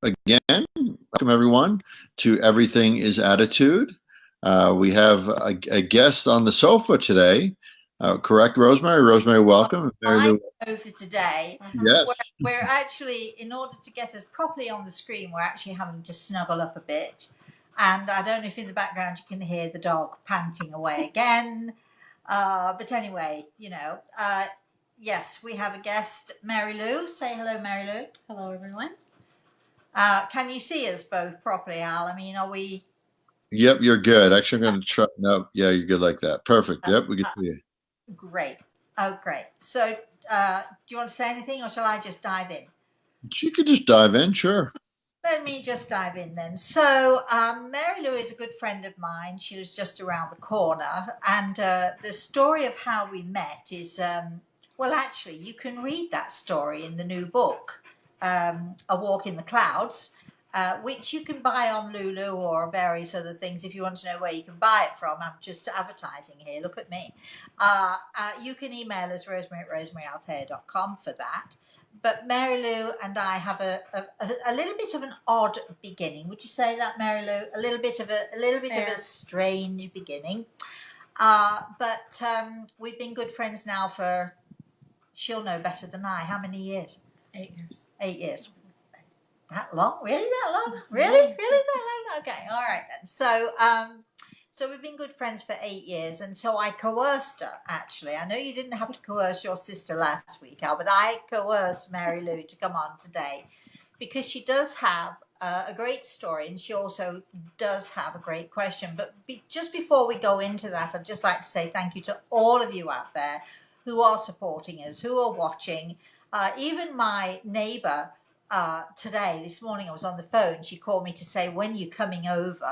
again. Welcome, everyone, to Everything is Attitude. We have a guest on the sofa today. Correct, Rosemary? Rosemary, welcome. Mary I Lou. know for today. Yes. We're actually, in order to get us properly on the screen, we're actually having to snuggle up a bit. And I don't know if in the background you can hear the dog panting away again. But anyway, yes, we have a guest, Mary Lou. Say hello, Mary Lou. Hello, everyone. Can you see us both properly, Al? I mean, are we? Yep, you're good. Actually, I'm going to try. No, yeah, you're good like that. Perfect. Yep, we can see you. Great. Oh, great. So, do you want to say anything, or shall I just dive in? You could just dive in, sure. Let me just dive in then. So, Mary Lou is a good friend of mine. She was just around the corner. And the story of how we met is, well, actually, you can read that story in the new book, A Walk in the Clouds, which you can buy on Lulu or various other things if you want to know where you can buy it from. I'm just advertising here. Look at me. You can email us, rosemary@rosemaryaltea.com for that. But Mary Lou and I have a little bit of an odd beginning. Would you say that, Mary Lou? A little bit of a strange beginning. But we've been good friends now for, she'll know better than I. How many years? 8 years. 8 years. That long? Really that long? Really that long? Okay, all right then. So we've been good friends for 8 years, and so I coerced her, actually. I know you didn't have to coerce your sister last week, Al, but I coerced Mary Lou to come on today because she does have a great story, and she also does have a great question. But just before we go into that, I'd just like to say thank you to all of you out there who are supporting us, who are watching. Even my neighbor this morning I was on the phone. She called me to say, when you coming over?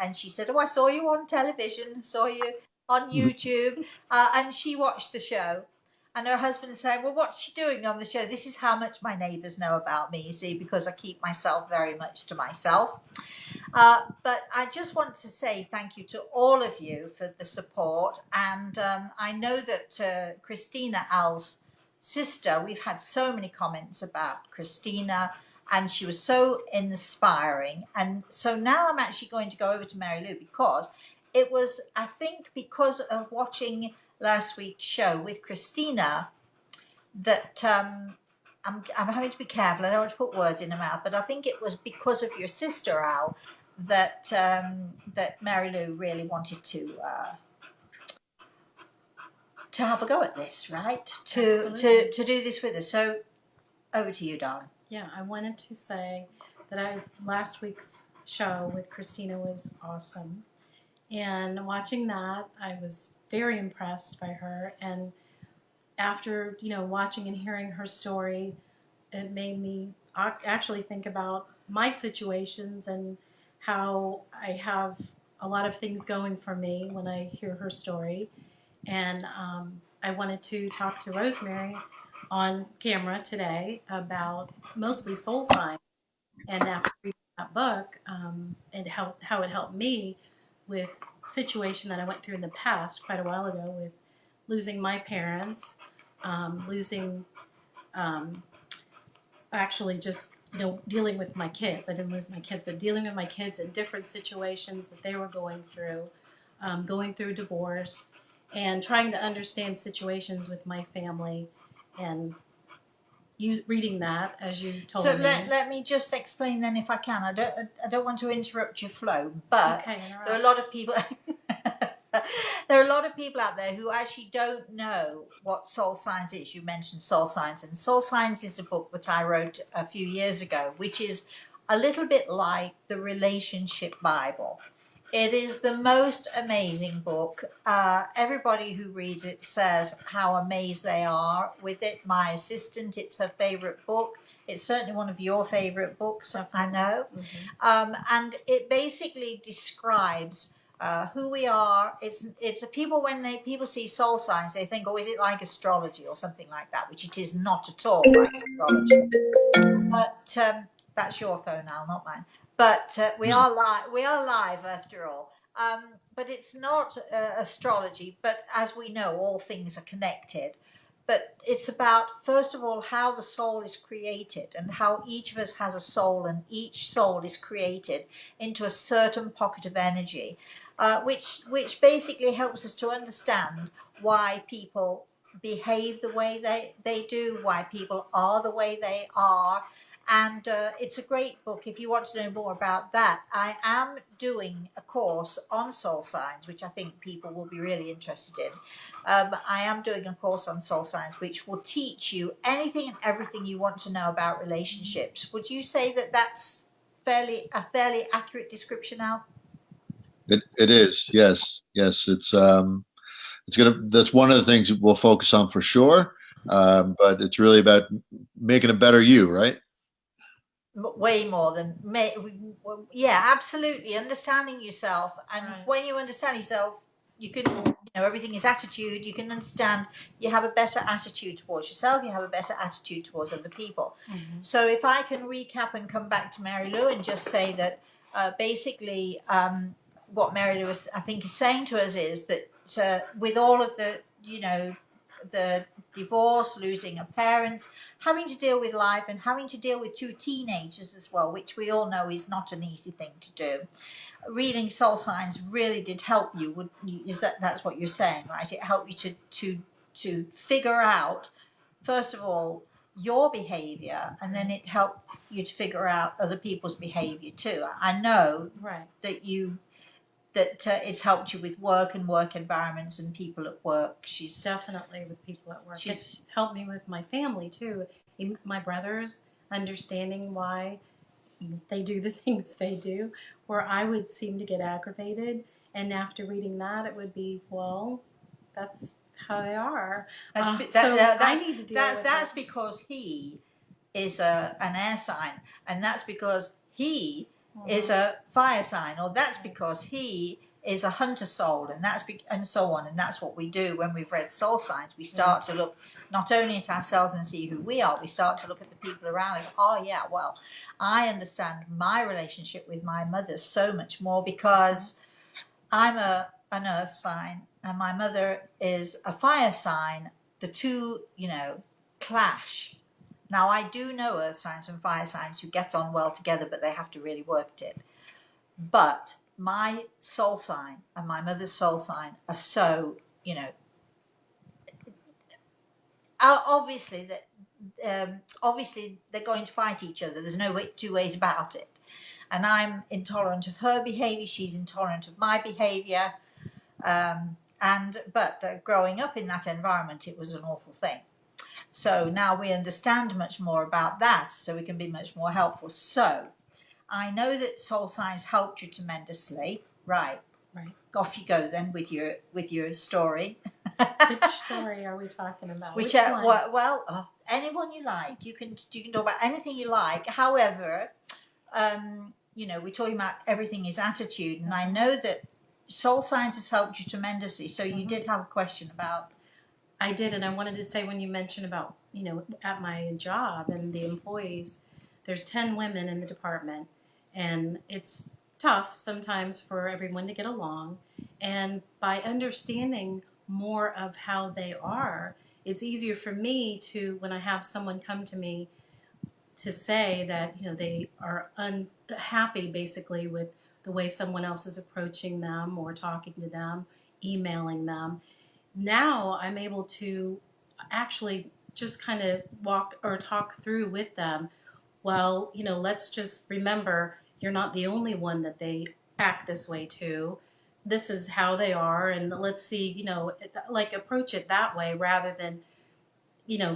And she said, oh, I saw you on television, saw you on YouTube. And she watched the show. And her husband said, well, what's she doing on the show? This is how much my neighbors know about me, you see, because I keep myself very much to myself. But I just want to say thank you to all of you for the support. And I know that Christina, Al's sister, we've had so many comments about Christina, and she was so inspiring. And so now I'm actually going to go over to Mary Lou because it was, I think, because of watching last week's show with Christina that I'm having to be careful. I don't want to put words in her mouth, but I think it was because of your sister, Al, that that Mary Lou really wanted to have a go at this, right? To do this with us. So over to you, darling. Yeah, I wanted to say that last week's show with Christina was awesome. And watching that, I was very impressed by her. And after, watching and hearing her story, it made me actually think about my situations and how I have a lot of things going for me when I hear her story. And I wanted to talk to Rosemary on camera today about mostly soul signs. And after reading that book, how it helped me with situation that I went through in the past quite a while ago with losing my parents, losing actually just dealing with my kids. I didn't lose my kids, but dealing with my kids in different situations that they were going through divorce, and trying to understand situations with my family, and reading that as you told me. So let me just explain then, if I can. I don't want to interrupt your flow, but okay, there are a lot of people. There are a lot of people out there who actually don't know what Soul Signs is. You mentioned Soul Signs, and Soul Signs is a book that I wrote a few years ago, which is a little bit like the Relationship Bible. It is the most amazing book. Everybody who reads it says how amazed they are with it. My assistant, it's her favorite book. It's certainly one of your favorite books, I know. Mm-hmm. And it basically describes who we are. It's a people, when people see soul signs, they think, oh, is it like astrology or something like that, which it is not at all like astrology. But that's your phone, Al, not mine. But we are live after all. But it's not astrology. But as we know, all things are connected. but it's about, first of all, how the soul is created and how each of us has a soul, and each soul is created into a certain pocket of energy, which basically helps us to understand why people behave the way they do, why people are the way they are. And it's a great book if you want to know more about that. I am doing a course on soul signs, which I think people will be really interested in. I am doing a course on soul signs, which will teach you anything and everything you want to know about relationships. Would you say that that's a fairly accurate description, Al? It is. Yes. Yes. It's gonna. That's one of the things we'll focus on for sure. But it's really about making a better you, right? Way more than yeah, absolutely, understanding yourself. And Right. when you understand yourself, you can, everything is attitude. You can understand, you have a better attitude towards yourself, you have a better attitude towards other people. So if I can recap and come back to Mary Lou and just say that basically what Mary Lou I think is saying to us is that with all of the, the divorce, losing a parent, having to deal with life, and having to deal with two teenagers as well, which we all know is not an easy thing to do. Reading soul signs really did help you. That's what you're saying, right? It helped you to figure out, first of all, your behavior, and then it helped you to figure out other people's behavior too. I know Right. that it's helped you with work and work environments and people at work. Definitely with people at work. She's It's helped me with my family too. My brothers understanding why they do the things they do, where I would seem to get aggravated. And after reading that, it would be, well, that's how they are. I need to deal with that's it. because he is an air sign, and that's because he is a fire sign, or that's because he is a hunter soul, and and so on. And that's what we do when we've read soul signs. We start to look not only at ourselves and see who we are, we start to look at the people around us. Oh yeah, well, I understand my relationship with my mother so much more because I'm an earth sign and my mother is a fire sign. The two, clash. Now, I do know earth signs and fire signs who get on well together, but they have to really work at it. But my soul sign and my mother's soul sign are so, obviously that obviously they're going to fight each other. There's no two ways about it. And I'm intolerant of her behavior. She's intolerant of my behavior. But growing up in that environment, it was an awful thing. So now we understand much more about that, so we can be much more helpful. So I know that soul signs helped you tremendously. Right. Right. Off you go then with your story. Which story are we talking about? Which one? well, anyone you like. You can talk about anything you like. However, we're talking about everything is attitude, and I know that soul signs has helped you tremendously. So you did have a question about. I did, and I wanted to say when you mentioned about, at my job and the employees, there's 10 women in the department, and it's tough sometimes for everyone to get along. And by understanding more of how they are, it's easier for me to, when I have someone come to me to say that, they are unhappy basically with the way someone else is approaching them or talking to them, emailing them. Now I'm able to actually just kind of walk or talk through with them. Well, let's just remember you're not the only one that they act this way to. This is how they are, and let's see, like approach it that way rather than,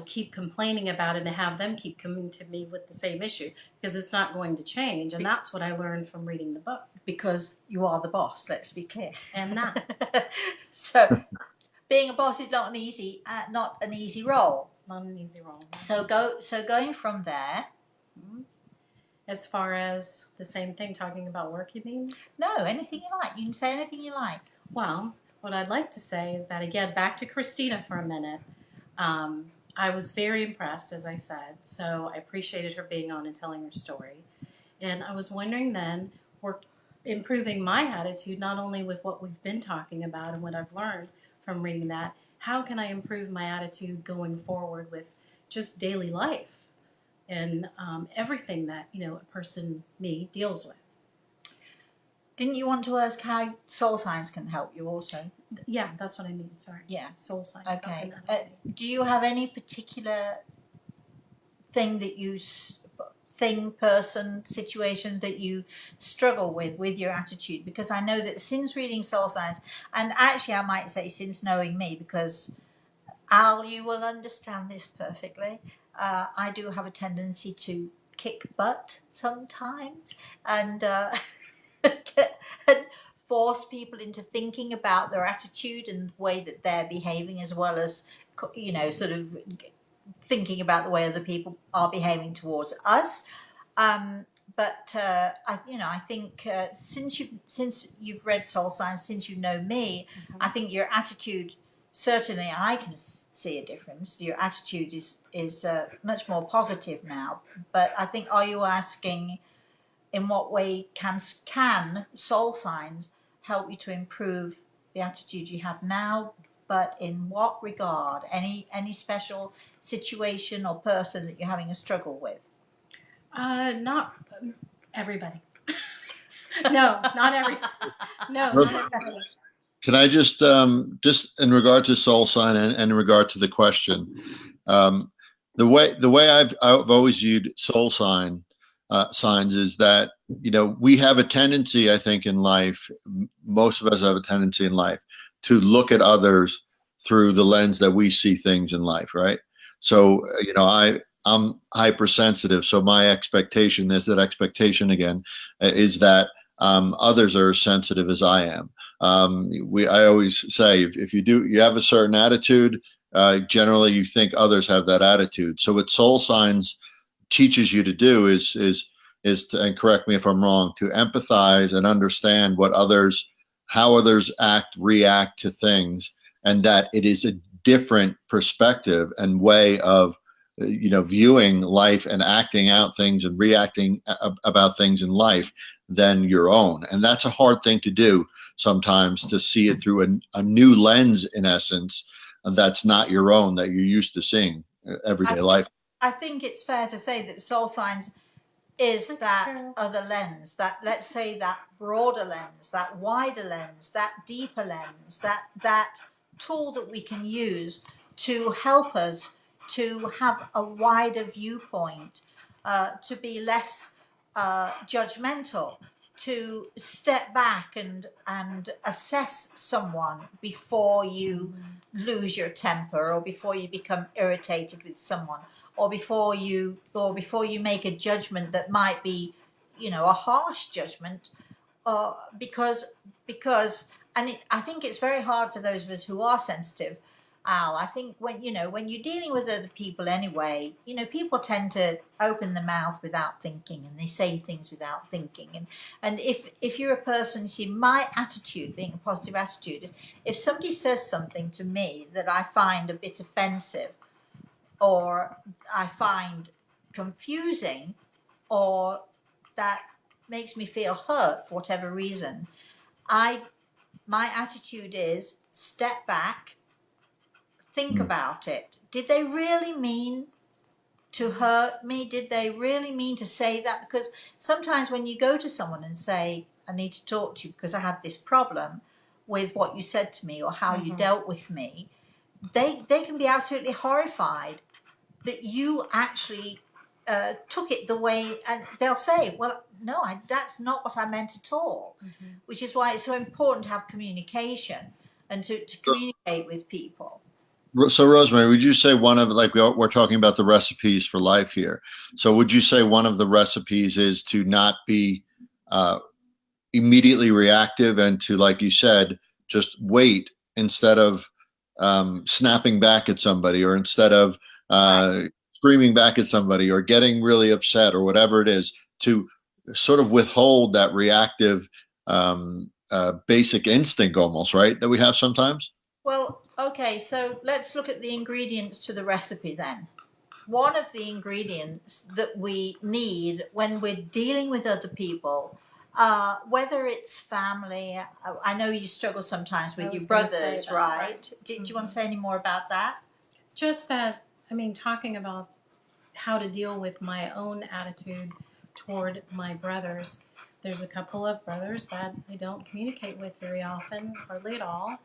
keep complaining about it and have them keep coming to me with the same issue because it's not going to change. And that's what I learned from reading the book. Because you are the boss, let's be clear. And that. So being a boss is not an easy role. Not an easy role. So going from there. As far as the same thing, talking about work, you mean? No, anything you like. You can say anything you like. Well, what I'd like to say is that, again, back to Christina for a minute. I was very impressed, as I said, so I appreciated her being on and telling her story. And I was wondering then, improving my attitude, not only with what we've been talking about and what I've learned from reading that, how can I improve my attitude going forward with just daily life and everything that a person, me, deals with. Didn't you want to ask how soul signs can help you also? Yeah, that's what I mean. Sorry. Yeah. Soul signs. How Okay. can that help me? Do you have any particular thing that you person, situation that you struggle with your attitude? Because I know that since reading soul signs, and actually I might say since knowing me, because Al, you will understand this perfectly. I do have a tendency to kick butt sometimes, and and force people into thinking about their attitude and the way that they're behaving, as well as sort of thinking about the way other people are behaving towards us. But I think since you've read soul signs, since you know me, I think your attitude, certainly I can see a difference. Your attitude is much more positive now. But I think, are you asking in what way can soul signs help you to improve the attitude you have now? But in what regard? Any special situation or person that you're having a struggle with? Not everybody. No, not everybody. No, Ro- not everybody. Can I just in regard to soul sign and in regard to the question, um, the way I've always viewed soul signs is that we have a tendency, I think, in life. Most of us have a tendency in life to look at others through the lens that we see things in life, right? So I'm hypersensitive, so my expectation is that expectation again is that others are as sensitive as I am. I always say if you have a certain attitude, generally you think others have that attitude. So what soul signs teaches you to do is to, and correct me if I'm wrong, to empathize and understand how others react to things, and that it is a different perspective and way of viewing life and acting out things and reacting about things in life than your own. And that's a hard thing to do sometimes, to see it through a new lens, in essence, that's not your own, that you're used to seeing everyday life. I think it's fair to say that soul signs is that True. other lens, that, let's say, that broader lens, that wider lens, that deeper lens, that tool that we can use to help us to have a wider viewpoint, to be less judgmental, to step back and assess someone before you lose your temper, or before you become irritated with someone, or before you make a judgment that might be a harsh judgment, because I think it's very hard for those of us who are sensitive, Al. I think when you're dealing with other people anyway, people tend to open their mouth without thinking, and they say things without thinking, and if you're a person, see, my attitude, being a positive attitude, is if somebody says something to me that I find a bit offensive, or I find confusing, or that makes me feel hurt for whatever reason, my attitude is step back, think about it. Did they really mean to hurt me? Did they really mean to say that? Because sometimes when you go to someone and say, I need to talk to you because I have this problem with what you said to me or how you dealt with me, they can be absolutely horrified that you actually took it the way, and they'll say, well, no, that's not what I meant at all. Which is why it's so important to have communication and to communicate with people. So, Rosemary, would you say one of, like, we're talking about the recipes for life here. So would you say one of the recipes is to not be immediately reactive, and to, like you said, just wait instead of snapping back at somebody, or instead of screaming back at somebody, or getting really upset, or whatever it is, to sort of withhold that reactive basic instinct almost, right, that we have sometimes? Well, okay, so let's look at the ingredients to the recipe then. One of the ingredients that we need when we're dealing with other people, whether it's family. I know you struggle sometimes I with your was gonna say brothers, that, right? right. Do you want to say any more about that? Just that, I mean, talking about how to deal with my own attitude toward my brothers. There's a couple of brothers that I don't communicate with very often, hardly at all,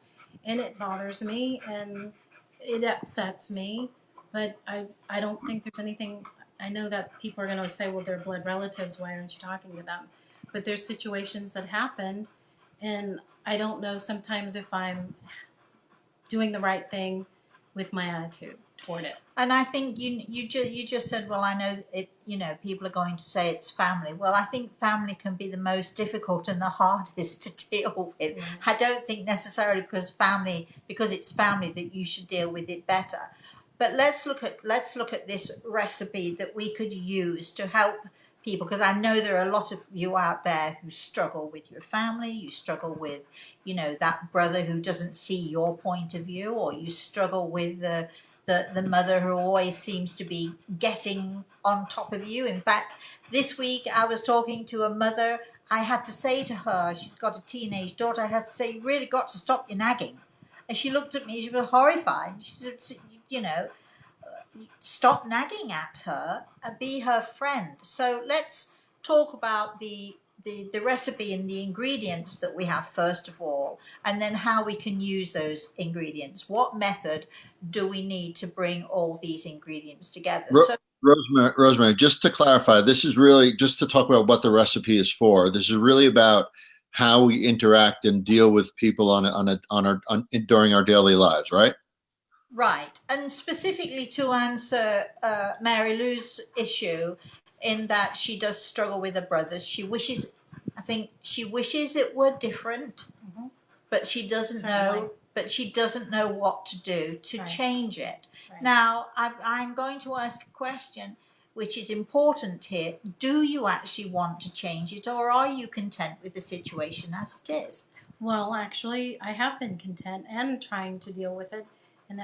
and it bothers me and it upsets me. But I don't think there's anything. I know that people are going to say, well, they're blood relatives. Why aren't you talking to them? But there's situations that happened, and I don't know sometimes if I'm doing the right thing with my attitude toward it. And I think you just said, well, I know it. You know, people are going to say it's family. Well, I think family can be the most difficult and the hardest to deal with. Yeah. I don't think necessarily because it's family that you should deal with it better. But let's look at this recipe that we could use to help people, because I know there are a lot of you out there who struggle with your family. You struggle with, you know, that brother who doesn't see your point of view, or you struggle with the mother who always seems to be getting on top of you. In fact, this week I was talking to a mother. I had to say to her, she's got a teenage daughter, I had to say, you really got to stop your nagging. And she looked at me, she was horrified. She said, you know, stop nagging at her and be her friend. So let's talk about the recipe and the ingredients that we have first of all, and then how we can use those ingredients. What method do we need to bring all these ingredients together? Ro- So Rosemary, just to clarify, this is really just to talk about what the recipe is for. This is really about how we interact and deal with people during our daily lives, right? right, and specifically to answer Mary Lou's issue, in that she does struggle with her brothers. I think she wishes it were different, Mhm. but she doesn't Certainly. know. But she doesn't know what to do to Right. change it. Right. Now, I'm going to ask a question, which is important here. Do you actually want to change it, or are you content with the situation as it is? Well, actually, I have been content and trying to deal with it and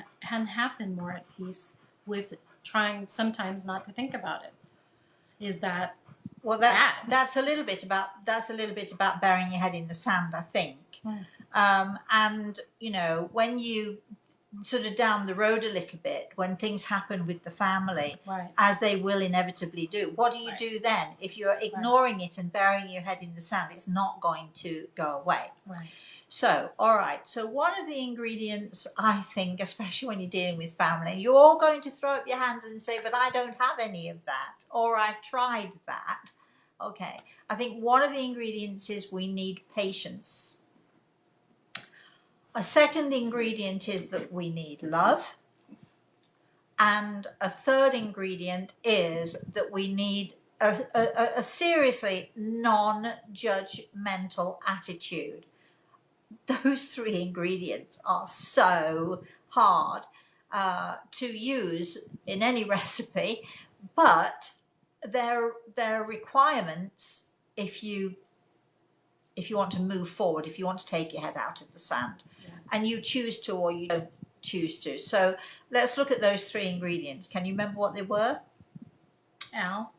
have been more at peace with trying sometimes not to think about it. Is that Well, bad? that's a little bit about burying your head in the sand, I think. Hmm. And you know, when you sort of down the road a little bit, when things happen with the family, Right. as they will inevitably do, what do you Right. do then? If you're ignoring it and burying your head in the sand, it's not going to go away. Right. So, all right. So, one of the ingredients, I think, especially when you're dealing with family, you're all going to throw up your hands and say, but I don't have any of that, or I've tried that. Okay. I think one of the ingredients is we need patience. A second ingredient is that we need love. And a third ingredient is that we need a seriously non-judgmental attitude. Those three ingredients are so hard to use in any recipe, but they're requirements if you want to move forward, if you want to take your head out of the sand. Yeah. And you choose to or you don't choose to. So let's look at those three ingredients. Can you remember what they were? Al?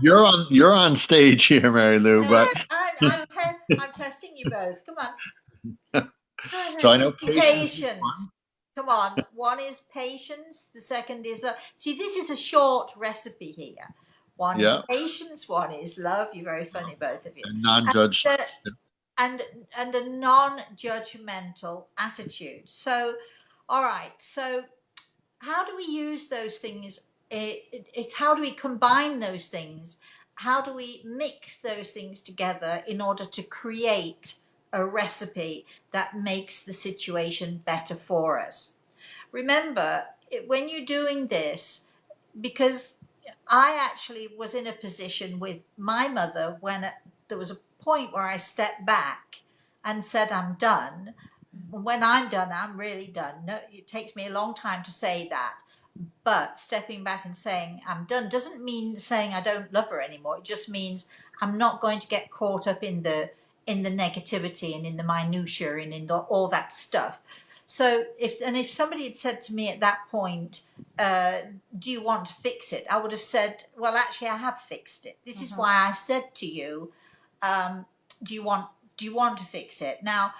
You're on stage here, Mary Lou, No, but I'm testing you both. Come on. so I know patience. Patience. Come on. One is patience. The second is love. See, this is a short recipe here. One is patience. One is love. You're very funny, both of you. And non-judge. And a non-judgmental attitude. So, all right. So, how do we use those things? How do we combine those things? How do we mix those things together in order to create a recipe that makes the situation better for us? Remember, when you're doing this, because I actually was in a position with my mother when there was a point where I stepped back and said, I'm done. When I'm done, I'm really done. No, it takes me a long time to say that. But stepping back and saying I'm done doesn't mean saying I don't love her anymore. It just means I'm not going to get caught up in the negativity and in the minutiae and in all that stuff. So if somebody had said to me at that point, do you want to fix it? I would have said, well, actually, I have fixed it. This is why I said to you, do you want to fix it? Now,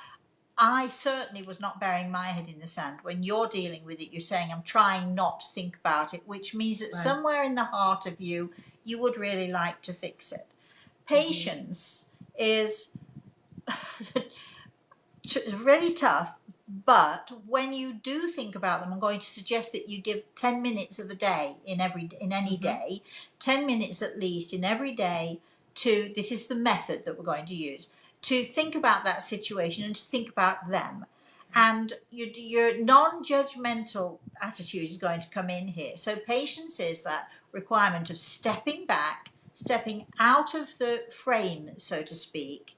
I certainly was not burying my head in the sand. When you're dealing with it, you're saying, I'm trying not to think about it, which means that somewhere in the heart of you, you would really like to fix it. Patience is really tough, but when you do think about them, I'm going to suggest that you give 10 minutes of a day in any day, 10 minutes at least in every day to, this is the method that we're going to use, to think about that situation and to think about them. And your non-judgmental attitude is going to come in here. So patience is that requirement of stepping back, stepping out of the frame, so to speak,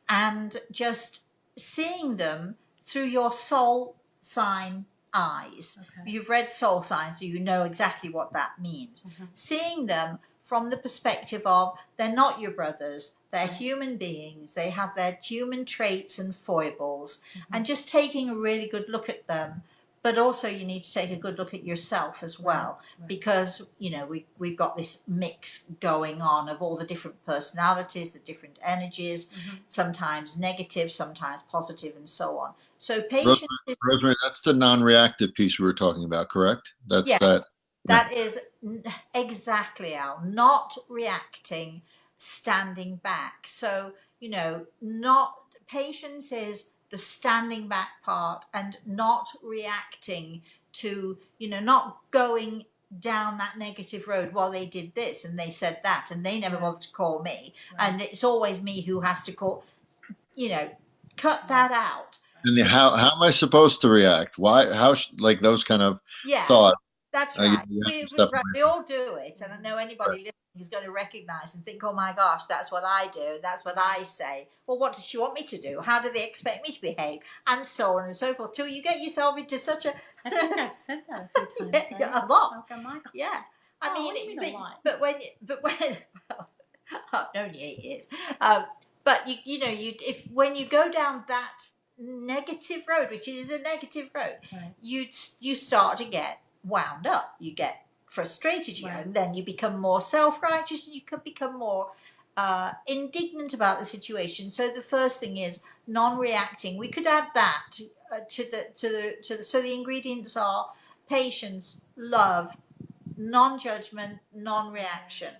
and just seeing them through your soul sign eyes. You've read soul signs, so you know exactly what that means. Seeing them from the perspective of, they're not your brothers, they're human beings, they have their human traits and foibles, and just taking a really good look at them. But also you need to take a good look at yourself as well, because, you know, we've got this mix going on of all the different personalities, the different energies, sometimes negative, sometimes positive, and so on. So patience is, Rosemary, that's the non-reactive piece we were talking about, correct? That's that. That is exactly, Al, not reacting, standing back. So, you know, not patience is the standing back part and not reacting to, you know, not going down that negative road. Well, they did this and they said that and they never bothered to call me. And it's always me who has to call, you know, cut that out. And how am I supposed to react? Why? How? Like those kind of thoughts. That's right. We all do it, and I know anybody listening is going to recognize and think, "Oh my gosh, that's what I do. That's what I say." Well, what does she want me to do? How do they expect me to behave? And so on and so forth. Till you get yourself into such a. I think I've said that a few times. Right? A lot. Oh my God. Yeah. I mean, what do you mean a lot? But when well, I've known you 8 years. But when you go down that negative road, which is a negative road, you start to get wound up, you get frustrated, and then you become more self-righteous and you can become more indignant about the situation. So the first thing is non-reacting. We could add that so the ingredients are patience, love, non-judgment, non-reaction,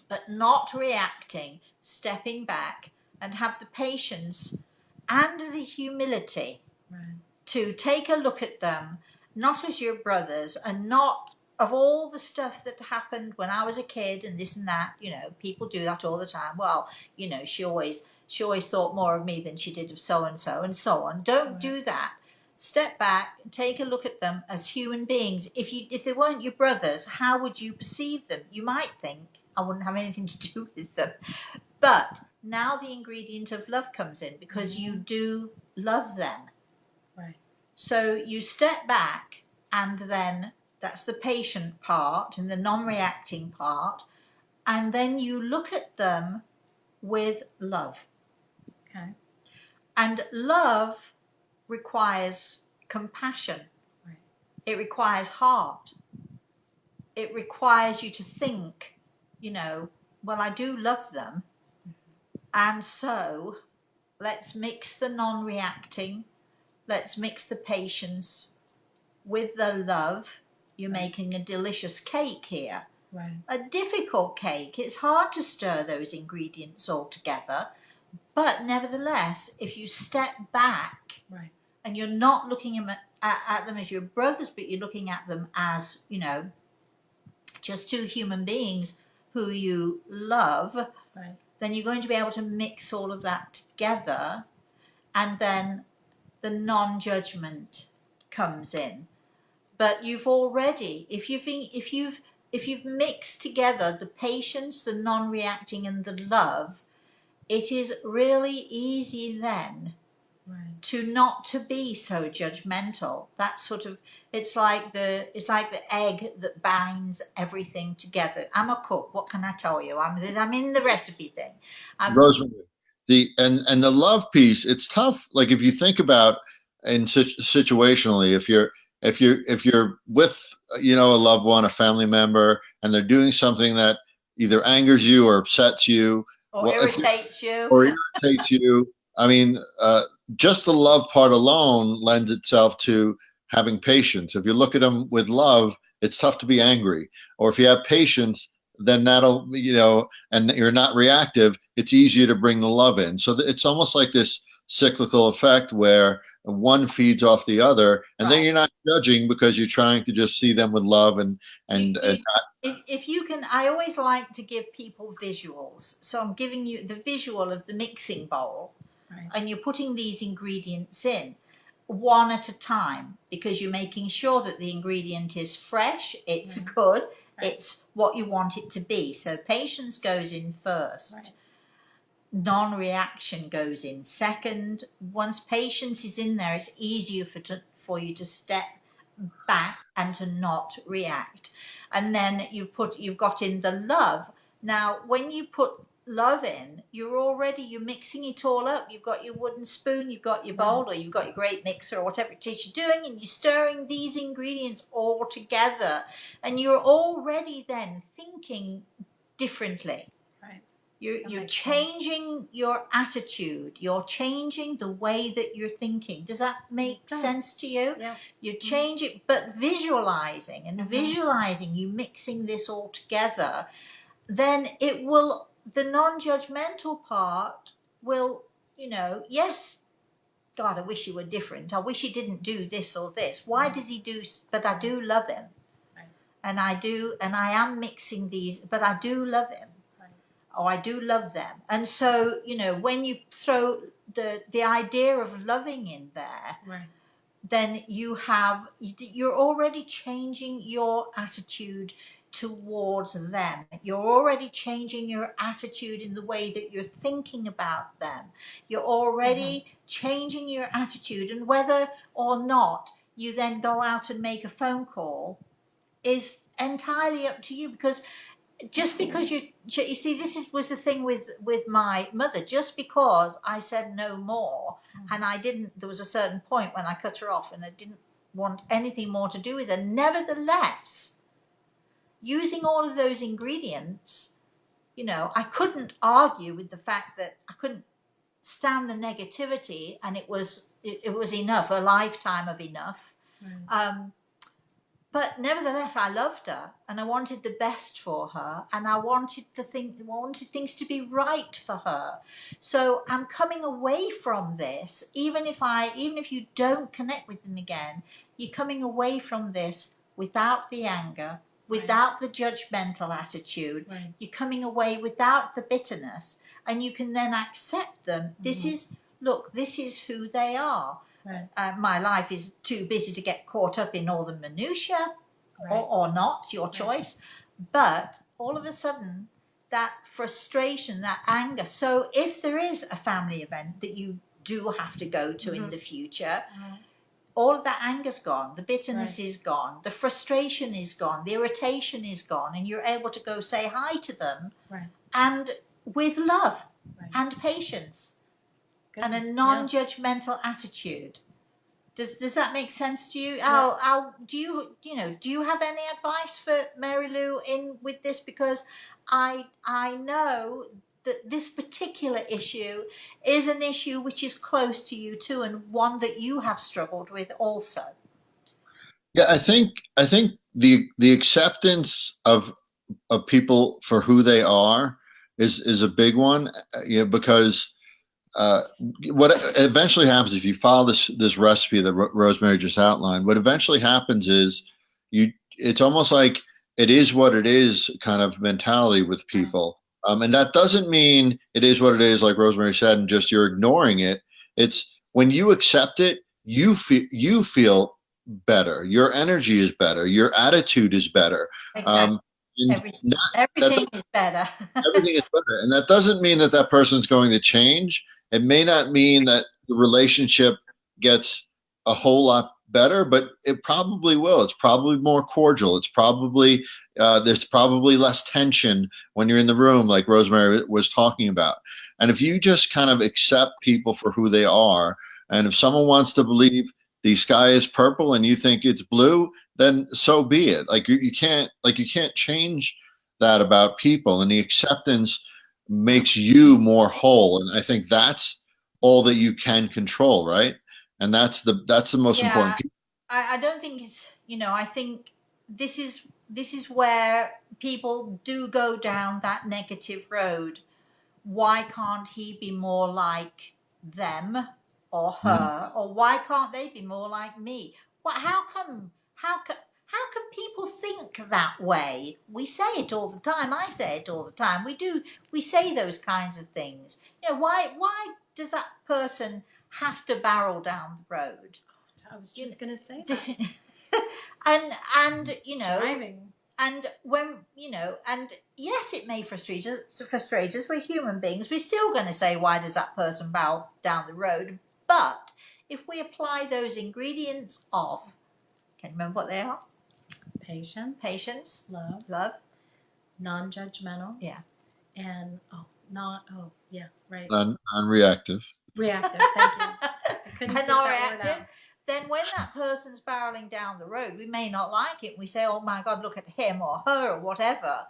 but not reacting, stepping back, and have the patience and the humility to take a look at them, not as your brothers, and not of all the stuff that happened when I was a kid and this and that. You know, people do that all the time. Well, you know, she always thought more of me than she did of so and so, and so on. Don't do that. Step back and take a look at them as human beings. If they weren't your brothers, how would you perceive them? You might think, I wouldn't have anything to do with them. But now the ingredient of love comes in, because you do love them. So you step back, and then that's the patient part and the non-reacting part. And then you look at them with love. And love requires compassion. It requires heart. It requires you to think, you know, well, I do love them. And so let's mix the non-reacting. Let's mix the patience with the love. You're making a delicious cake here. A difficult cake. It's hard to stir those ingredients all together. But nevertheless, if you step back and you're not looking at them as your brothers, but you're looking at them as, you know, just two human beings who you love, then you're going to be able to mix all of that together, and then the non-judgment comes in. But you've already, if you've mixed together the patience, the non-reacting, and the love, it is really easy then to not to be so judgmental. That sort of, it's like the egg that binds everything together. I'm a cook. What can I tell you? I'm in the recipe thing. Rosemary, the love piece, it's tough. Like if you think about and situationally, if you're with, you know, a loved one, a family member, and they're doing something that either angers you or upsets you, Or well, irritates you. or irritates you, I mean, just the love part alone lends itself to having patience. If you look at them with love, it's tough to be angry. Or if you have patience, then that'll, you know, and you're not reactive, it's easier to bring the love in. So it's almost like this cyclical effect where one feeds off the other, and then Right. you're not judging because you're trying to just see them with love and If you can, I always like to give people visuals. So I'm giving you the visual of the mixing bowl, Right. and you're putting these ingredients in one at a time, because you're making sure that the ingredient is fresh, it's Right. good, Right. it's what you want it to be. So patience goes in first. Right. Non-reaction goes in second. Once patience is in there, it's easier for you to step back and to not react. And then you've got in the love. Now when you put love in, you're mixing it all up. You've got your wooden spoon, you've got your bowl, or you've got your great mixer, or whatever it is you're doing, and you're stirring these ingredients all together, and you're already then thinking differently. Right. You're makes changing your attitude. You're changing the way that you're thinking. Does that make It does. sense to you? Yeah. You're changing, but visualizing you mixing this all together, then it will, the non-judgmental part will, you know, yes, God, I wish he were different. I wish he didn't do this or this. Why does he do, but I do love him. Right. And I am mixing these, but I do love him. Or I do love them. And so, you know, when you throw the idea of loving in there, Right. then you're already changing your attitude towards them. You're already changing your attitude in the way that you're thinking about them. You're already changing your attitude, and whether or not you then go out and make a phone call is entirely up to you, because just because you see, was the thing with my mother. Just because I said no more, and I didn't, there was a certain point when I cut her off and I didn't want anything more to do with her, nevertheless, using all of those ingredients, you know, I couldn't argue with the fact that I couldn't stand the negativity, and it was enough, a lifetime of enough. Right. But nevertheless, I loved her, and I wanted the best for her, and I wanted things to be right for her. So I'm coming away from this, even if you don't connect with them again, you're coming away from this without the anger, without the judgmental attitude. Right. You're coming away without the bitterness, and you can then accept them. This is who they are. Right. My life is too busy to get caught up in all the minutiae, or not, your choice. But all of a sudden, that frustration, that anger. So if there is a family event that you do have to go to in the future, all of that anger's gone, the bitterness is gone, the frustration is gone, the irritation is gone, and you're able to go say hi to them, and with love and patience. Good. And a non-judgmental attitude. Does that make sense to you? Al, do you have any advice for Mary Lou in with this? Because I know that this particular issue is an issue which is close to you too, and one that you have struggled with also. Yeah, I think the acceptance of people for who they are is a big one, you know, because what eventually happens if you follow this recipe that Rosemary just outlined, what eventually happens is it's almost like it is what it is kind of mentality with people. And that doesn't mean it is what it is, like Rosemary said, and just you're ignoring it. It's when you accept it, you feel better. Your energy is better. Your attitude is better. Exactly. Everything is better. Everything is better. And that doesn't mean that person's going to change. It may not mean that the relationship gets a whole lot better, but it probably will. It's probably more cordial. It's probably there's probably less tension when you're in the room, like Rosemary was talking about. And if you just kind of accept people for who they are, And if someone wants to believe the sky is purple and you think it's blue, then so be it. Like you can't change that about people, and the acceptance makes you more whole. And I think that's all that you can control, right? And that's the most important Yeah, piece. I don't think it's, I think this is where people do go down that negative road. Why can't he be more like them or Mhm. her, or why can't they be more like me? What? How can people think that way? We say it all the time. I say it all the time. We say those kinds of things. Why does that person have to barrel down the road? I was You just gonna say know, that. and Driving. and when and yes, it may frustrate us. We're human beings. We're still going to say, why does that person bow down the road? But if we apply those ingredients of, can you remember what they are? Patience. Patience, Love. love, Non-judgmental. yeah, And yeah, right. Non-reactive. Reactive. Thank you. I couldn't and get not that word reactive. out. Then when that person's barreling down the road, we may not like it. We say, oh my God, look at him or her or whatever.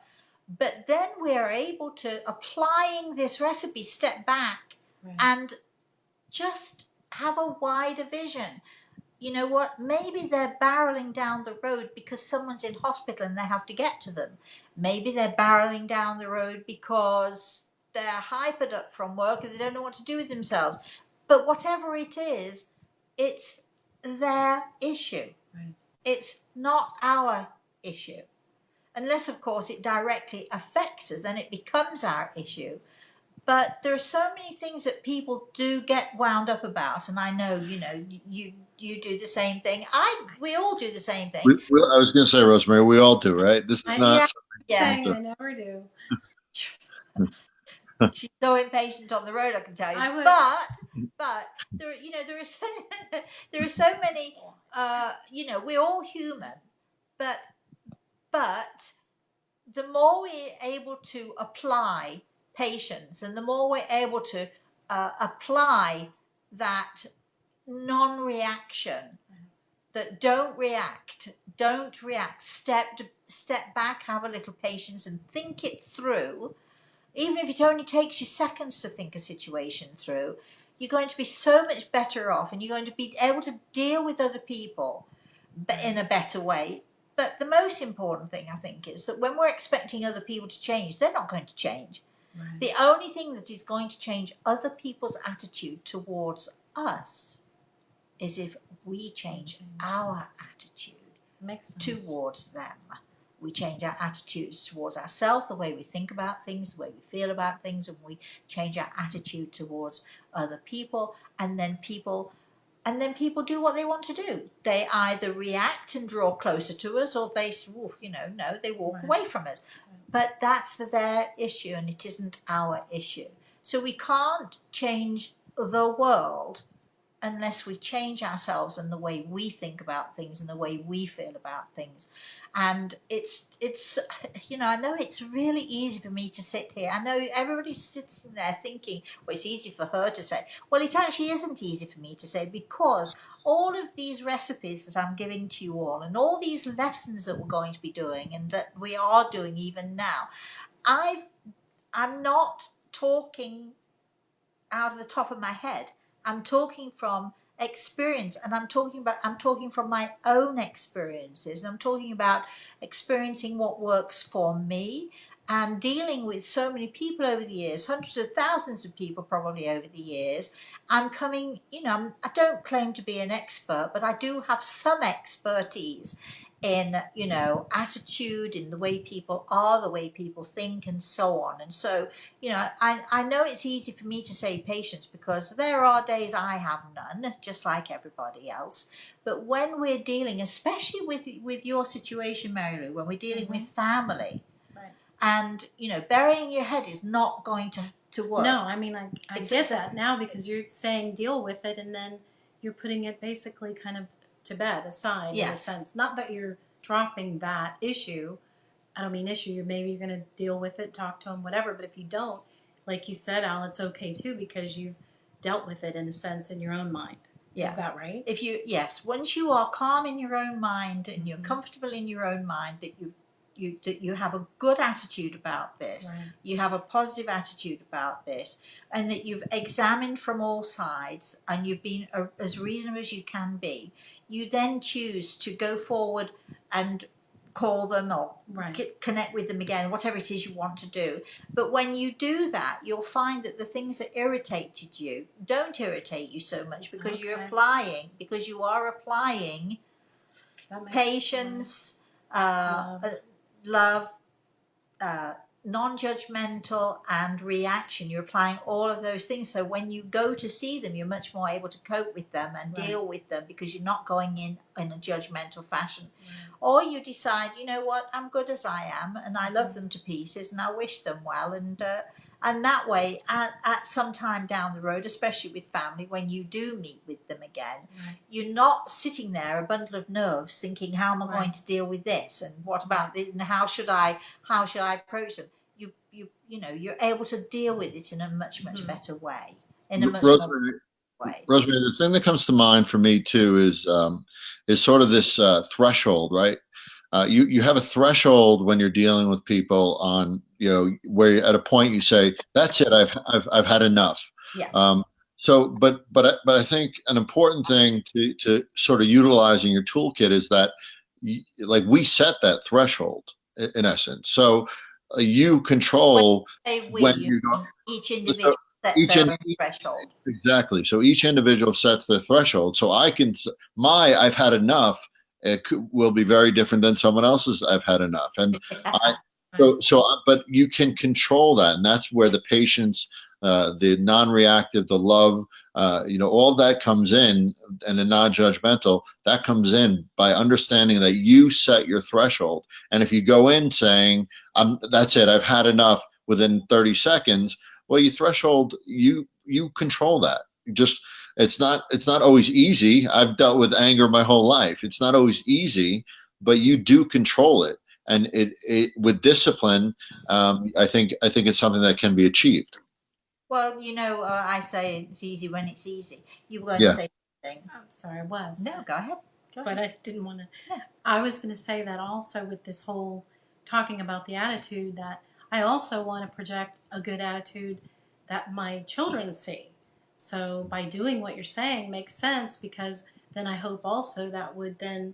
But then we are able to, applying this recipe, step back Right. and just have a wider vision. You know what? Maybe they're barreling down the road because someone's in hospital and they have to get to them. Maybe they're barreling down the road because they're hypered up from work and they don't know what to do with themselves. But whatever it is, it's their issue. Right. It's not our issue. Unless, of course, it directly affects us, then it becomes our issue. But there are so many things that people do get wound up about, and I know you do the same thing. We all do the same thing. I was going to say, Rosemary, we all do, right? This is not Yeah, something you yeah. have Saying to. I never do. She's so impatient on the road, I can tell you. I would. But there are there are so many. We're all human, but the more we're able to apply patience, and the more we're able to apply that non-reaction, that don't react, step back, have a little patience and think it through. Even if it only takes you seconds to think a situation through, you're going to be so much better off, and you're going to be able to deal with other people in a better way. But the most important thing, I think, is that when we're expecting other people to change, they're not going to change. Right. The only thing that is going to change other people's attitude towards us is if we change our attitude Makes sense. towards them. We change our attitudes towards ourselves, the way we think about things, the way we feel about things, and we change our attitude towards other people, and then people do what they want to do. They either react and draw closer to us, or they they walk Right. away from us. But that's their issue, and it isn't our issue. So we can't change the world unless we change ourselves and the way we think about things and the way we feel about things. And it's I know it's really easy for me to sit here. I know everybody sits in there thinking, well, it's easy for her to say. Well, it actually isn't easy for me to say, because all of these recipes that I'm giving to you all, and all these lessons that we're going to be doing and that we are doing even now, I'm not talking out of the top of my head. I'm talking from experience, and I'm talking from my own experiences. I'm talking about experiencing what works for me, and dealing with so many people over the years, hundreds of thousands of people probably over the years. I'm coming, I don't claim to be an expert, but I do have some expertise in attitude, in the way people are, the way people think, and so on. And so I know it's easy for me to say patience, because there are days I have none, just like everybody else. But when we're dealing, especially with your situation, Mary Lou, when we're dealing with family, Right. and burying your head is not going to work. No, I mean, I It's- get that now, because you're saying deal with it, and then you're putting it basically kind of to bed, aside, in a Yes. sense. Not that you're dropping that issue. I don't mean issue. Maybe you're going to deal with it, talk to them, whatever. But if you don't, like you said, Al, it's okay too, because you've dealt with it in a sense in your own mind. Yeah. Is that right? If you, yes, once you are calm in your own mind and you're Mhm. comfortable in your own mind, that you have a good attitude about this, Right. you have a positive attitude about this, and that you've examined from all sides and you've been as reasonable as you can be, you then choose to go forward and call them or Right. connect with them again, whatever it is you want to do. But when you do that, you'll find that the things that irritated you don't irritate you so much because Okay. because you are applying That makes patience, Love. love, non-judgmental, and reaction. You're applying all of those things. So when you go to see them, you're much more able to cope with them and Right. deal with them because you're not going in a judgmental fashion. Right. Or you decide, you know what, I'm good as I am, and I love them to pieces, and I wish them well, and that way, at some time down the road, especially with family, when you do meet with them again, Right. you're not sitting there a bundle of nerves thinking, how am I going Right. to deal with this, and what about this, and how should I approach them? You know, you're able to deal with it in a much Mhm. better way, in a much more Rosemary, way. Rosemary, the thing that comes to mind for me too is sort of this threshold, right? You have a threshold when you're dealing with people on, you know, where at a point you say, that's it, I've had enough. Yeah. So, but I think an important thing to sort of utilize in your toolkit is that, like, we set that threshold in essence. So you control Say we, when you you mean each go. So individual sets each their and own threshold. exactly. So each individual sets their threshold. So I can my I've had enough. Will be very different than someone else's. I've had enough, and I but you can control that, and that's where the patience, the non-reactive, the love, you know, all that comes in, and the non-judgmental that comes in by understanding that you set your threshold. And if you go in saying, that's it, I've had enough," within 30 seconds, well, you threshold, you control that. Just it's not always easy. I've dealt with anger my whole life. It's not always easy, but you do control it, and it with discipline. I think it's something that can be achieved. Well, you know, I say it's easy when it's easy. You were going to Yeah. say something. I'm sorry, I was. No, go ahead. But I didn't want to. Yeah. I was going to say that also with this whole talking about the attitude, that I also want to project a good attitude that my children see. So by doing what you're saying makes sense, because then I hope also that would then,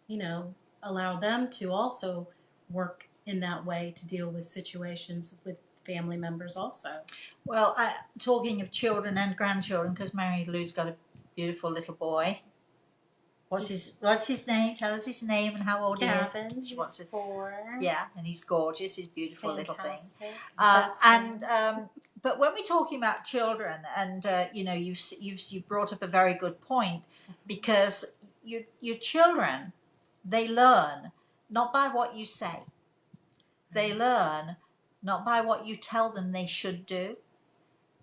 you know, allow them to also work in that way to deal with situations with family members also. Well, talking of children and grandchildren, because Mary Lou's got a beautiful little boy. What's his name? Tell us his name and how old Gavin, he is. he's 4. Yeah, and he's gorgeous. He's a beautiful little thing. Fantastic. But when we're talking about children, and you know, you've brought up a very good point, because your children, they learn not by what you say. They learn not by what you tell them they should do.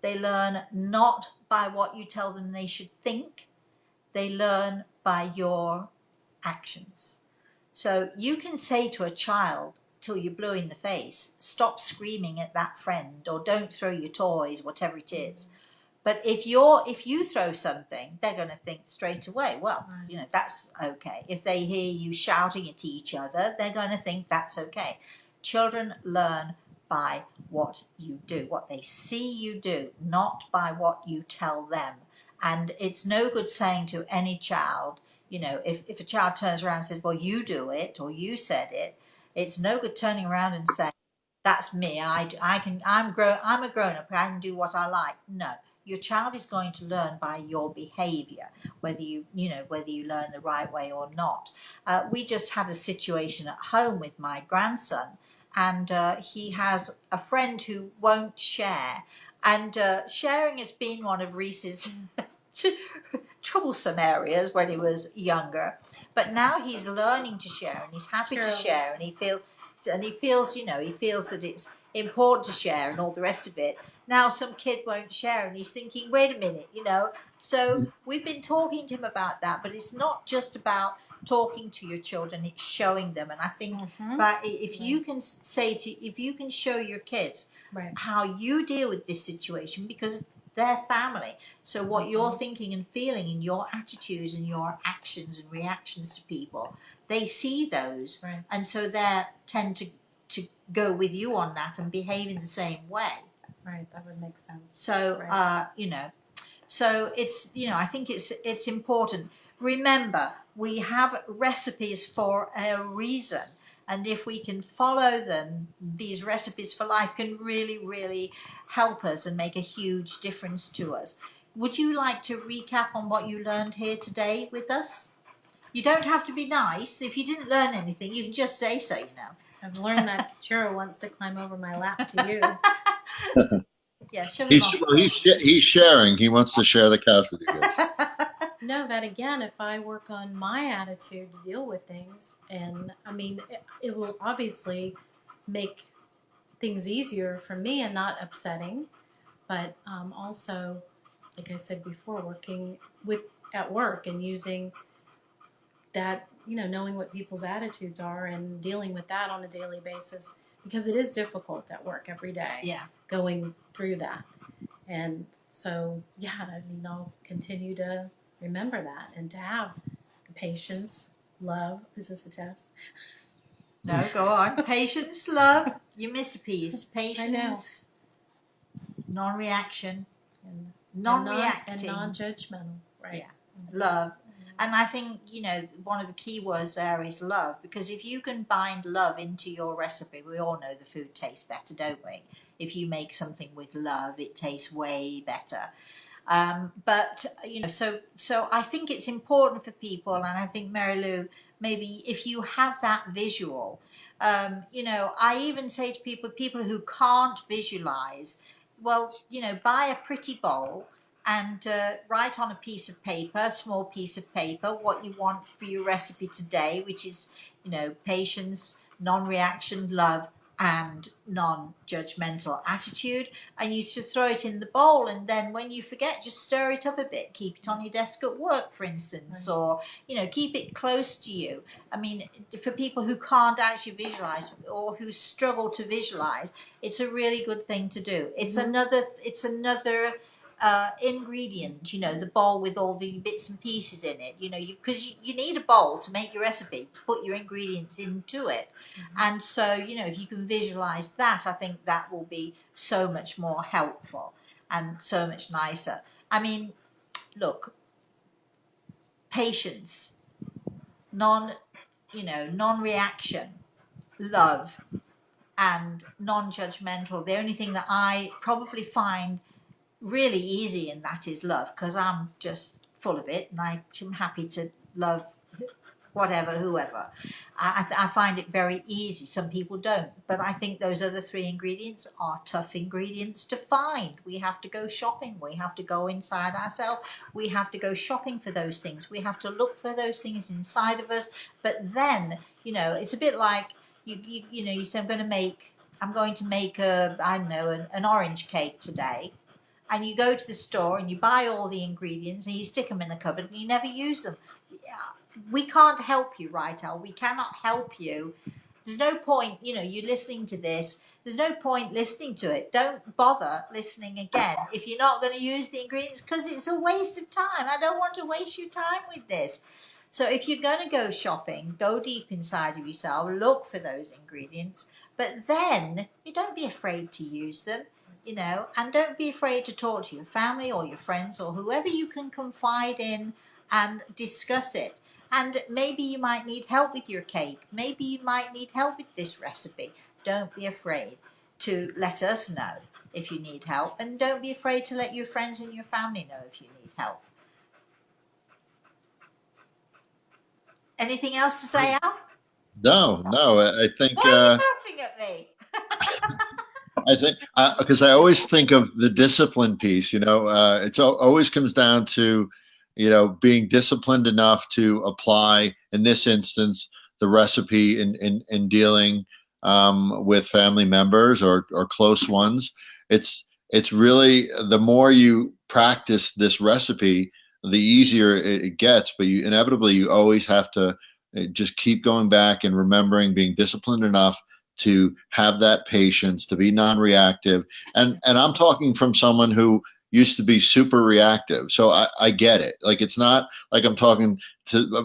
They learn not by what you tell them they should think. They learn by your actions. So you can say to a child till you're blue in the face, stop screaming at that friend, or don't throw your toys, whatever it is. But if you throw something, they're going to think straight away, well, you know, that's okay. If they hear you shouting at each other, they're going to think that's okay. Children learn by what you do, what they see you do, not by what you tell them. And it's no good saying to any child, you know, if a child turns around and says, well, you do it, or you said it, it's no good turning around and saying, that's me. I'm a grown up. I can do what I like. No, your child is going to learn by your behavior, whether you learn the right way or not. We just had a situation at home with my grandson, and he has a friend who won't share. And sharing has been one of Reese's troublesome areas when he was younger. But now he's learning to share, and he's happy to share, and he feels, you know, he feels that it's important to share and all the rest of it. Now some kid won't share, and he's thinking, wait a minute, you know. So we've been talking to him about that, but it's not just about talking to your children, it's showing them. And I think but if you can if you can show your kids Right. how you deal with this situation, because their family. So what you're thinking and feeling and your attitudes and your actions and reactions to people, they see those, Right. and so they tend to go with you on that and behave in the same way. Right. That would make sense. So Right. so it's, I think it's important. Remember, we have recipes for a reason, and if we can follow them, these recipes for life can really, really help us and make a huge difference to us. Would you like to recap on what you learned here today with us? You don't have to be nice. If you didn't learn anything, you can just say so, I've learned that Churro wants to climb over my lap to you. Yeah, shove him off. He's sharing. He wants to share the couch with you guys. No, that again, if I work on my attitude to deal with things, and I mean, it will obviously make things easier for me and not upsetting, but also, like I said before, working with at work and using that, knowing what people's attitudes are and dealing with that on a daily basis, because it is difficult at work every day. Yeah. Going through that. And so, yeah, I mean, I'll continue to remember that and to have the patience, love. Is this a test? No, go on. Patience, love. You missed a piece. Patience, non-reaction, And non-reacting, and non-judgmental, right? Yeah. Love. And I think, one of the key words there is love, because if you can bind love into your recipe, we all know the food tastes better, don't we? If you make something with love, it tastes way better. But so I think it's important for people, and I think, Mary Lou, maybe if you have that visual, I even say to people who can't visualize, well, buy a pretty bowl and write on a piece of paper, a small piece of paper, what you want for your recipe today, which is, patience, non-reaction, love, and non-judgmental attitude, and you should throw it in the bowl, and then when you forget, just stir it up a bit, keep it on your desk at work, for instance, or keep it close to you. I mean, for people who can't actually visualize or who struggle to visualize, it's a really good thing to do. It's another ingredient, the bowl with all the bits and pieces in it, because you need a bowl to make your recipe, to put your ingredients into it. And so, if you can visualize that, I think that will be so much more helpful and so much nicer. I mean, look, patience, non-reaction, love, and non-judgmental. The only thing that I probably find really easy in that is love, because I'm just full of it and I'm happy to love whatever, whoever. I find it very easy. Some people don't, but I think those other three ingredients are tough ingredients to find. We have to go shopping. We have to go inside ourselves. We have to go shopping for those things. We have to look for those things inside of us. But then, it's a bit like you say, I'm going to make an orange cake today. And you go to the store and you buy all the ingredients and you stick them in the cupboard and you never use them. We can't help you, right, Al? We cannot help you. There's no point, you listening to this. There's no point listening to it. Don't bother listening again if you're not going to use the ingredients, because it's a waste of time. I don't want to waste your time with this. So if you're going to go shopping, go deep inside of yourself, look for those ingredients, but then you don't be afraid to use them. And don't be afraid to talk to your family or your friends or whoever you can confide in and discuss it. And maybe you might need help with your cake. Maybe you might need help with this recipe. Don't be afraid to let us know if you need help. And don't be afraid to let your friends and your family know if you need help. Anything else to say, Al? No. I think. Why are you laughing at me? I think because I always think of the discipline piece. It always comes down to, being disciplined enough to apply, in this instance, the recipe in dealing with family members or close ones. It's really, the more you practice this recipe, the easier it gets. But you always have to just keep going back and remembering, being disciplined enough to have that patience, to be non-reactive. And I'm talking from someone who, used to be super reactive. So I get it. Like, it's not like I'm talking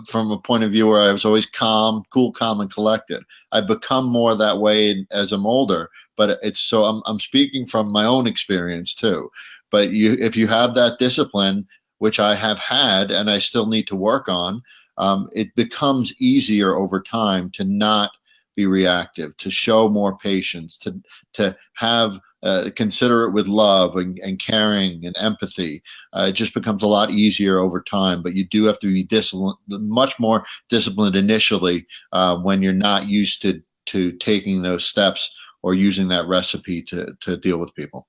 from a point of view where I was always cool, calm, and collected. I've become more that way as I'm older, but I'm speaking from my own experience too. But if you have that discipline, which I have had and I still need to work on, it becomes easier over time to not be reactive, to show more patience, to have consider it with love and caring and empathy. It just becomes a lot easier over time, but you do have to be much more disciplined initially when you're not used to taking those steps or using that recipe to deal with people.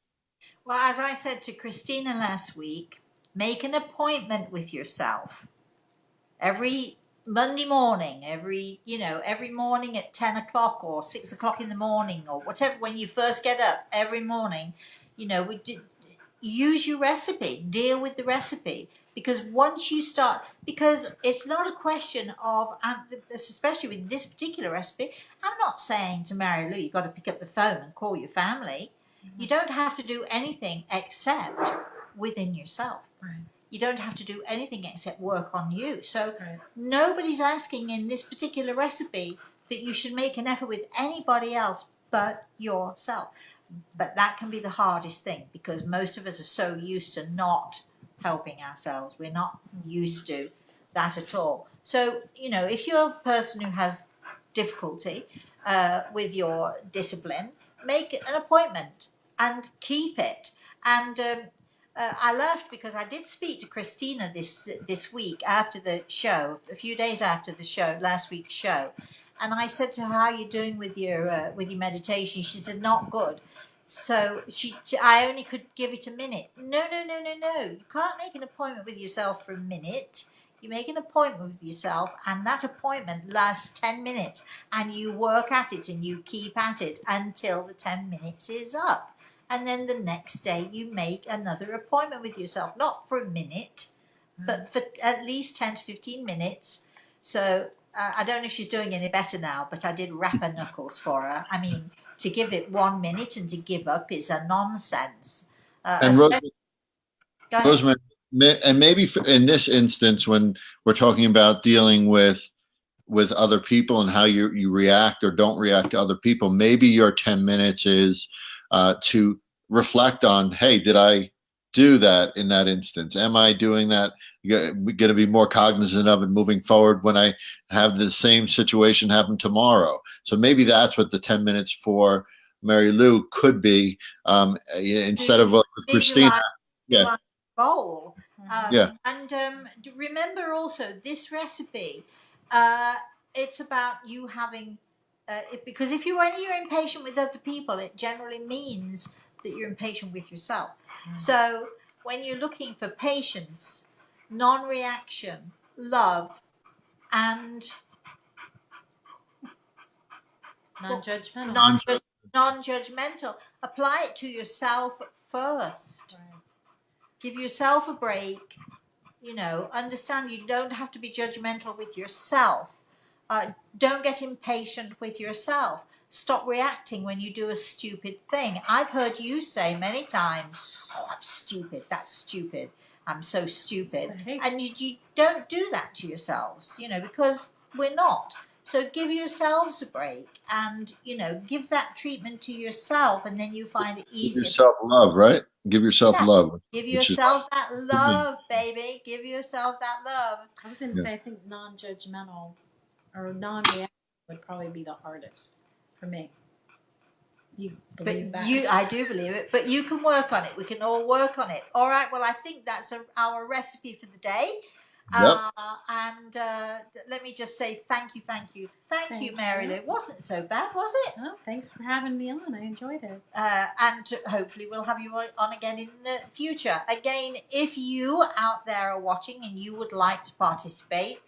Well, as I said to Christina last week, make an appointment with yourself every Monday morning, every morning at 10 o'clock or 6 o'clock in the morning or whatever, when you first get up every morning, use your recipe, deal with the recipe. Because once you start, because it's not a question of, especially with this particular recipe, I'm not saying to Mary Lou, you've got to pick up the phone and call your family. You don't have to do anything except within yourself. Right. You don't have to do anything except work on you. So Right. nobody's asking in this particular recipe that you should make an effort with anybody else but yourself. But that can be the hardest thing, because most of us are so used to not helping ourselves. We're not used to that at all. So, if you're a person who has difficulty with your discipline, make an appointment and keep it. And I laughed because I did speak to Christina this week after the show, a few days after the show, last week's show, and I said to her, "How are you doing with your meditation?" She said, "Not good." So I only could give it a minute. No. You can't make an appointment with yourself for a minute. You make an appointment with yourself, and that appointment lasts 10 minutes, and you work at it and you keep at it until the 10 minutes is up. And then the next day you make another appointment with yourself, not for a minute, but for at least 10 to 15 minutes. So I don't know if she's doing any better now, but I did wrap her knuckles for her. I mean, to give it 1 minute and to give up is a nonsense. And Rosemary, and maybe in this instance, when we're talking about dealing with other people and how you react or don't react to other people, maybe your 10 minutes is to reflect on, hey, did I do that in that instance? Am I doing that? We're going to be more cognizant of it moving forward when I have the same situation happen tomorrow. So maybe that's what the 10 minutes for Mary Lou could be, instead of with Christina. Yeah. Goal. Yeah. And remember also this recipe, it's about you having, because when you're impatient with other people, it generally means that you're impatient with yourself. So when you're looking for patience, non-reaction, love, and non-judgmental. non-judgmental, apply it to yourself first. Right. Give yourself a break. Understand you don't have to be judgmental with yourself. Don't get impatient with yourself. Stop reacting when you do a stupid thing. I've heard you say many times, "Oh, I'm stupid. That's stupid. I'm so stupid." And you don't do that to yourselves, because we're not. So give yourselves a break and, give that treatment to yourself, and then you find it easier. Give yourself love, right? Give yourself love. Give yourself that love, baby. Give yourself that love. I was going to say, I think non-judgmental or non-reactive would probably be the hardest for me. You believe that? I do believe it, but you can work on it. We can all work on it. All right. Well, I think that's our recipe for the day. Yep. And let me just say thank you, Mary Lou. It wasn't so bad, was it? Oh, thanks for having me on. I enjoyed it. And hopefully we'll have you on again in the future. Again, if you out there are watching and you would like to participate,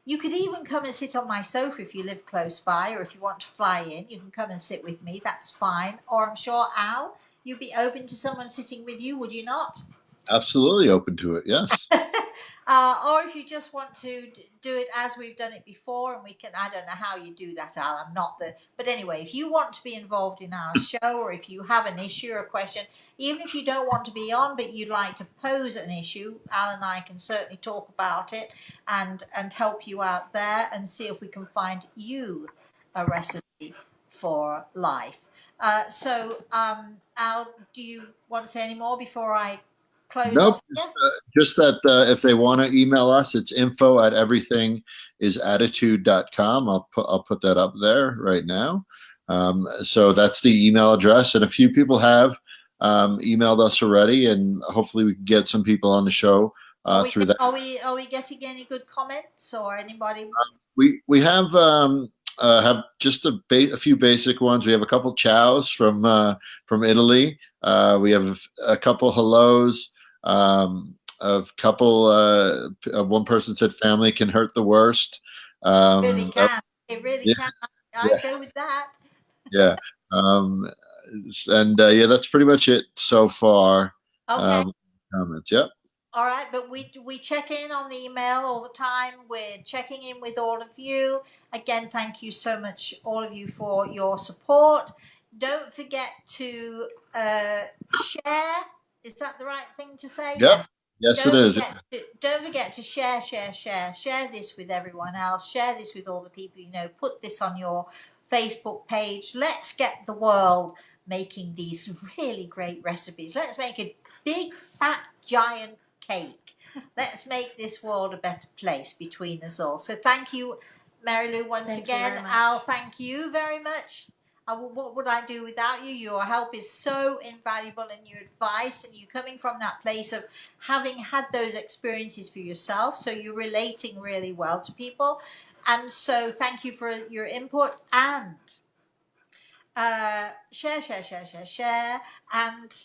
you could even come and sit on my sofa if you live close by, or if you want to fly in, you can come and sit with me. That's fine. Or I'm sure, Al, you'd be open to someone sitting with you, would you not? Absolutely open to it. Yes. Or if you just want to do it as we've done it before, and we can, I don't know how you do that, Al, I'm not the, but anyway, if you want to be involved in our show, or if you have an issue or a question, even if you don't want to be on, but you'd like to pose an issue, Al and I can certainly talk about it and help you out there and see if we can find you a recipe for life. Al, do you want to say any more before I close Nope. off here? Just that if they want to email us, it's info@everythingisattitude.com. I'll put that up there right now. So that's the email address, and a few people have emailed us already, and hopefully we can get some people on the show through that. Are we getting any good comments or anybody? We have just a few basic ones. We have a couple chows from Italy. We have a couple hellos. A couple. One person said, "Family can hurt the worst." Really can. It really Yeah, can. I yeah, go with that. yeah. Um, and yeah, that's pretty much it so far. Okay. Comments. Yep. All right, but we check in on the email all the time. We're checking in with all of you. Again, thank you so much, all of you, for your support. Don't forget to share. Is that the right thing to say? Yep. Yes. Yes, it is. Don't forget to share this with everyone else. Share this with all the people you know. Put this on your Facebook page. Let's get the world making these really great recipes. Let's make a big fat giant cake. Let's make this world a better place between us all. So thank you, Mary Lou, once Thank you again. very much. Al, thank you very much. What would I do without you? Your help is so invaluable, and your advice, and you coming from that place of having had those experiences for yourself, so you're relating really well to people. And so thank you for your input, and share, and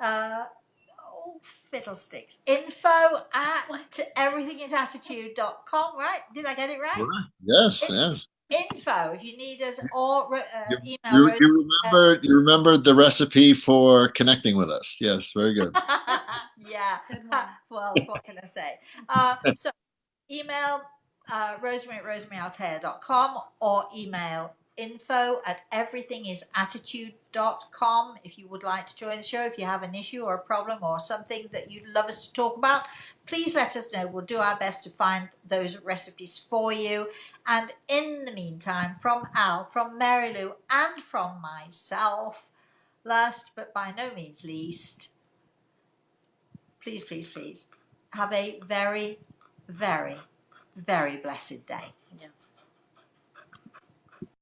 oh, fiddlesticks. Info at everythingisattitude.com, right? Did I get it right? Yes. Yes. Info, if you need us, or You, email you, Rose. you remembered the recipe for connecting with us. Yes, very good. Yeah. Good one. Well, what can I say? So email Rosemary at rosemaryaultair.com, or email info@everythingisattitude.com if you would like to join the show. If you have an issue or a problem or something that you'd love us to talk about, please let us know. We'll do our best to find those recipes for you. And in the meantime, from Al, from Mary Lou, and from myself, last but by no means least, please have a very, very, very blessed day. Yes.